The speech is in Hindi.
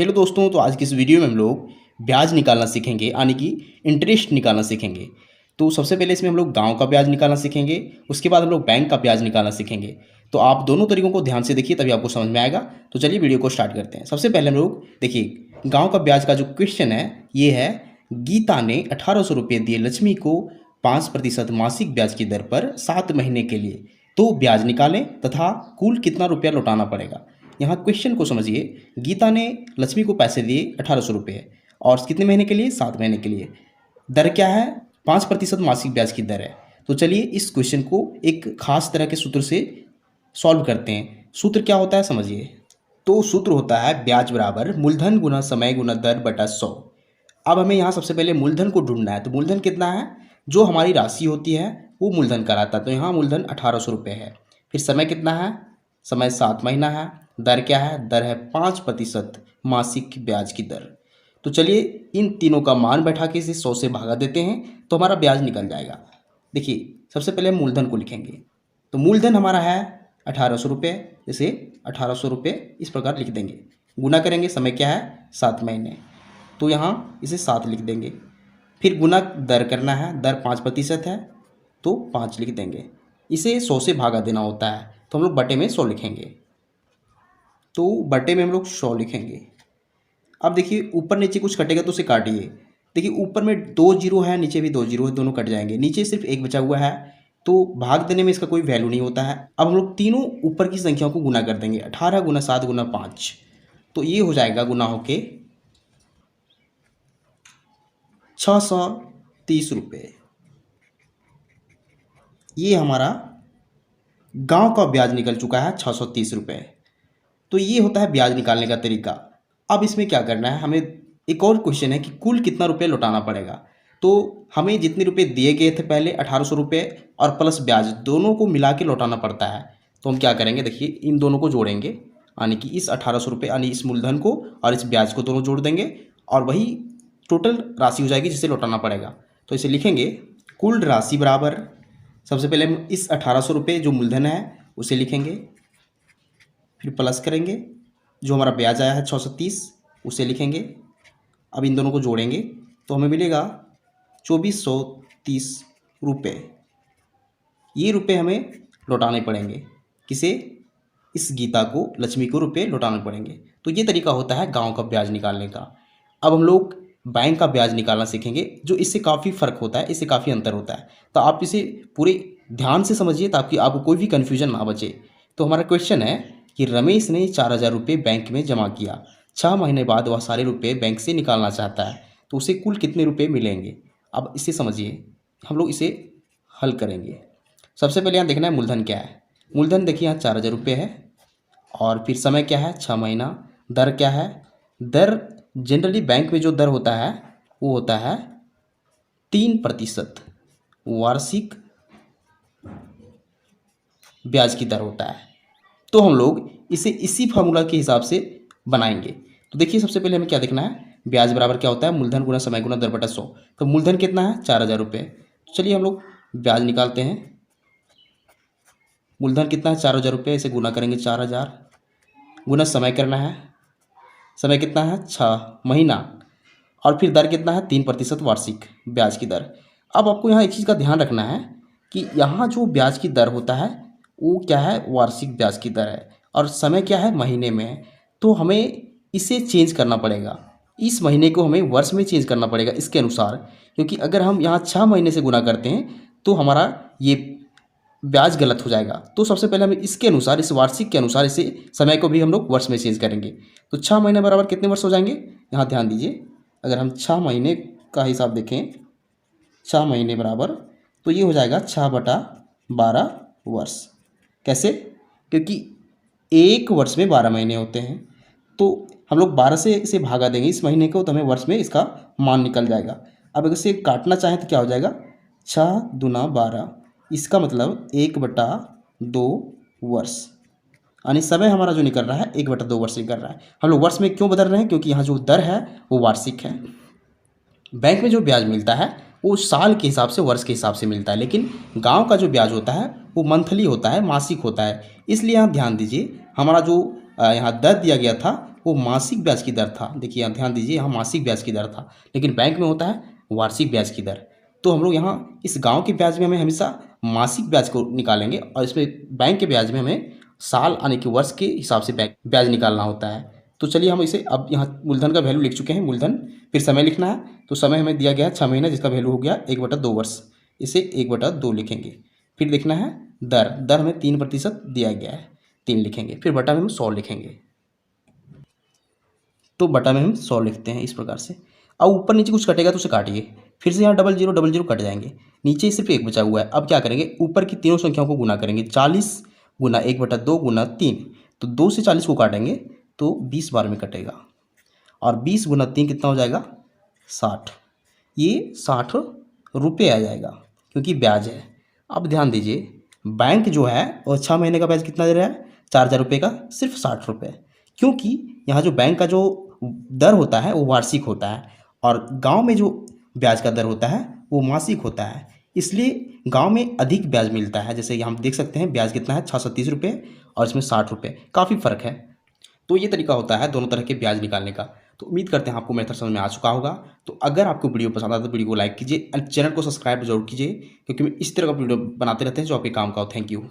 हेलो दोस्तों, तो आज की इस वीडियो में हम लोग ब्याज निकालना सीखेंगे, यानी कि इंटरेस्ट निकालना सीखेंगे। तो सबसे पहले इसमें हम लोग गांव का ब्याज निकालना सीखेंगे, उसके बाद हम लोग बैंक का ब्याज निकालना सीखेंगे। तो आप दोनों तरीकों को ध्यान से देखिए, तभी आपको समझ में आएगा। तो चलिए वीडियो को स्टार्ट करते हैं। सबसे पहले हम लोग देखिए, गाँव का ब्याज का जो क्वेश्चन है ये है, गीता ने 1800 रुपये दिए लक्ष्मी को 5% मासिक ब्याज की दर पर 7 महीने के लिए, तो ब्याज निकालें तथा कुल कितना रुपया लौटाना पड़ेगा। यहाँ क्वेश्चन को समझिए। गीता ने लक्ष्मी को पैसे दिए 1800 रुपये और कितने महीने के लिए, 7 महीने के लिए। दर क्या है, 5% मासिक ब्याज की दर है। तो चलिए इस क्वेश्चन को एक खास तरह के सूत्र से सॉल्व करते हैं। सूत्र क्या होता है समझिए। तो सूत्र होता है ब्याज बराबर मूलधन गुना समय गुना दर बटा 100। अब हमें यहाँ सबसे पहले मूलधन को ढूंढना है। तो मूलधन कितना है, जो हमारी राशि होती है वो मूलधन कहलाता है। तो यहाँ मूलधन 1800 रुपये है। फिर समय कितना है, समय 7 महीना है। दर क्या है, दर है 5% मासिक ब्याज की दर। तो चलिए इन तीनों का मान बैठा के इसे 100 से भागा देते हैं तो हमारा ब्याज निकल जाएगा। देखिए सबसे पहले हम मूलधन को लिखेंगे। तो मूलधन हमारा है 1800 रुपये, जैसे 1800 रुपये इस प्रकार लिख देंगे। गुना करेंगे, समय क्या है 7 महीने, तो यहाँ इसे 7 लिख देंगे। फिर गुना दर करना है, दर 5% है तो 5 लिख देंगे। इसे 100 से भागा देना होता है तो हम लोग बटे में 100 लिखेंगे। तो बटे में हम लोग 100 लिखेंगे। अब देखिए ऊपर नीचे कुछ कटेगा तो उसे काटिए। देखिए ऊपर में 2 जीरो है, नीचे भी 2 जीरो है, दोनों कट जाएंगे। नीचे सिर्फ एक बचा हुआ है तो भाग देने में इसका कोई वैल्यू नहीं होता है। अब हम लोग तीनों ऊपर की संख्याओं को गुना कर देंगे, 18 गुना 7 गुना 5, तो ये हो जाएगा गुना होके 630 रुपये। ये हमारा गांव का ब्याज निकल चुका है 630 रुपये। तो ये होता है ब्याज निकालने का तरीका। अब इसमें क्या करना है, हमें एक और क्वेश्चन है कि कुल कितना रुपये लौटाना पड़ेगा। तो हमें जितने रुपए दिए गए थे पहले 1800 रुपये और प्लस ब्याज, दोनों को मिला के लौटाना पड़ता है। तो हम क्या करेंगे, देखिए इन दोनों को जोड़ेंगे, यानी कि इस 1800 रुपये यानी इस मूलधन को और इस ब्याज को दोनों जोड़ देंगे और वही टोटल राशि हो जाएगी जिसे लौटाना पड़ेगा। तो इसे लिखेंगे कुल राशि बराबर, सबसे पहले हम इस 1800 रुपये जो मूलधन है उसे लिखेंगे, फिर प्लस करेंगे जो हमारा ब्याज आया है 630 उसे लिखेंगे। अब इन दोनों को जोड़ेंगे तो हमें मिलेगा 2430 रुपये। ये रुपये हमें लौटाने पड़ेंगे, किसे, इस गीता को, लक्ष्मी को रुपये लौटाने पड़ेंगे। तो ये तरीका होता है गांव का ब्याज निकालने का। अब हम लोग बैंक का ब्याज निकालना सीखेंगे, जो इससे काफ़ी फ़र्क होता है, इससे काफ़ी अंतर होता है। तो आप इसे पूरे ध्यान से समझिए ताकि आपको कोई भी कन्फ्यूजन ना बचे। तो हमारा क्वेश्चन है कि रमेश ने 4000 रुपये बैंक में जमा किया, 6 महीने बाद वह सारे रुपये बैंक से निकालना चाहता है, तो उसे कुल कितने रुपये मिलेंगे। अब इसे समझिए, हम लोग इसे हल करेंगे। सबसे पहले यहाँ देखना है मूलधन क्या है। मूलधन देखिए यहाँ 4000 रुपये है और फिर समय क्या है 6 महीना। दर क्या है, दर जनरली बैंक में जो दर होता है वो होता है 3% वार्षिक ब्याज की दर होता है। तो हम लोग इसे इसी फार्मूला के हिसाब से बनाएंगे। तो देखिए सबसे पहले हमें क्या देखना है, ब्याज बराबर क्या होता है, मूलधन गुना समय गुना दर बटा 100। तो मूलधन कितना है 4000 रुपये। तो चलिए हम लोग ब्याज निकालते हैं। मूलधन कितना है 4000 रुपये, इसे गुना करेंगे 4000 गुना समय करना है, समय कितना है 6 महीना, और फिर दर कितना है 3% वार्षिक ब्याज की दर। अब आपको यहाँ एक चीज़ का ध्यान रखना है कि यहाँ जो ब्याज की दर होता है वो क्या है, वार्षिक ब्याज की दर है, और समय क्या है महीने में है। तो हमें इसे चेंज करना पड़ेगा, इस महीने को हमें वर्ष में चेंज करना पड़ेगा इसके अनुसार, क्योंकि अगर हम यहाँ 6 महीने से गुना करते हैं तो हमारा ये ब्याज गलत हो जाएगा। तो सबसे पहले हमें इसके अनुसार, इस वार्षिक के अनुसार, इसे समय को भी हम लोग वर्ष में चेंज करेंगे। तो 6 महीने बराबर कितने वर्ष हो जाएंगे, यहाँ ध्यान दीजिए। अगर हम 6 महीने का हिसाब देखें, 6 महीने बराबर, तो ये हो जाएगा 6/12 वर्ष। कैसे, क्योंकि एक वर्ष में 12 महीने होते हैं, तो हम लोग 12 से इसे भागा देंगे इस महीने को, तो हमें वर्ष में इसका मान निकल जाएगा। अब अगर इसे काटना चाहें तो क्या हो जाएगा, 6 दूना 12, इसका मतलब 1/2 वर्ष, यानी समय हमारा जो निकल रहा है 1/2 वर्ष निकल रहा है। हम लोग वर्ष में क्यों बदल रहे हैं, क्योंकि यहाँ जो दर है वो वार्षिक है। बैंक में जो ब्याज मिलता है वो साल के हिसाब से, वर्ष के हिसाब से मिलता है, लेकिन गांव का जो ब्याज होता है वो मंथली होता है, मासिक होता है। इसलिए यहाँ ध्यान दीजिए, हमारा जो यहाँ दर दिया गया था वो मासिक ब्याज की दर था। देखिए यहाँ ध्यान दीजिए, यहाँ मासिक ब्याज की दर था, लेकिन बैंक में होता है वार्षिक ब्याज की दर। तो हम लोग यहाँ इस गांव के ब्याज में हमें हमेशा मासिक ब्याज को निकालेंगे और इसमें बैंक के ब्याज में हमें साल यानी कि वर्ष के हिसाब से ब्याज निकालना होता है। तो चलिए हम इसे अब यहाँ मूलधन का वैल्यू लिख चुके हैं, मूलधन। फिर समय लिखना है, तो समय हमें दिया गया है 6 महीने, जिसका वैल्यू हो गया 1/2 वर्ष। इसे 1/2 लिखेंगे। फिर देखना है दर, दर हमें 3% दिया गया है, 3 लिखेंगे। फिर बटा में हम 100 लिखेंगे। तो बटा में हम 100 लिखते हैं इस प्रकार से। अब ऊपर नीचे कुछ कटेगा तो उसे काटिए। फिर से यहाँ 0000 कट जाएंगे, नीचे सिर्फ 1 बचा हुआ है। अब क्या करेंगे, ऊपर की तीनों संख्याओं को गुना करेंगे। 40 गुना 1/2 गुना 3, तो 2 से 40 को काटेंगे तो 20 बार में कटेगा। और 20 गुना 3 कितना हो जाएगा, 60। ये 60 रुपये आ जाएगा, क्योंकि ब्याज है। अब ध्यान दीजिए, बैंक जो है वो 6 महीने का ब्याज कितना दे रहा है, 4000 रुपये का, सिर्फ 60 रुपये। क्योंकि यहाँ जो बैंक का जो दर होता है वो वार्षिक होता है, और गांव में जो ब्याज का दर होता है वो मासिक होता है। इसलिए गांव में अधिक ब्याज मिलता है। जैसे हम देख सकते हैं ब्याज कितना है, 630 रुपये, और इसमें 60 रुपये, काफ़ी फ़र्क है। तो ये तरीका होता है दोनों तरह के ब्याज निकालने का। तो उम्मीद करते हैं आपको मेथड समझ में आ चुका होगा। तो अगर आपको वीडियो पसंद आता है तो वीडियो को लाइक कीजिए और चैनल को सब्सक्राइब जरूर कीजिए, क्योंकि मैं इस तरह का वीडियो बनाते रहते हैं जो आपके काम का हो। Thank you.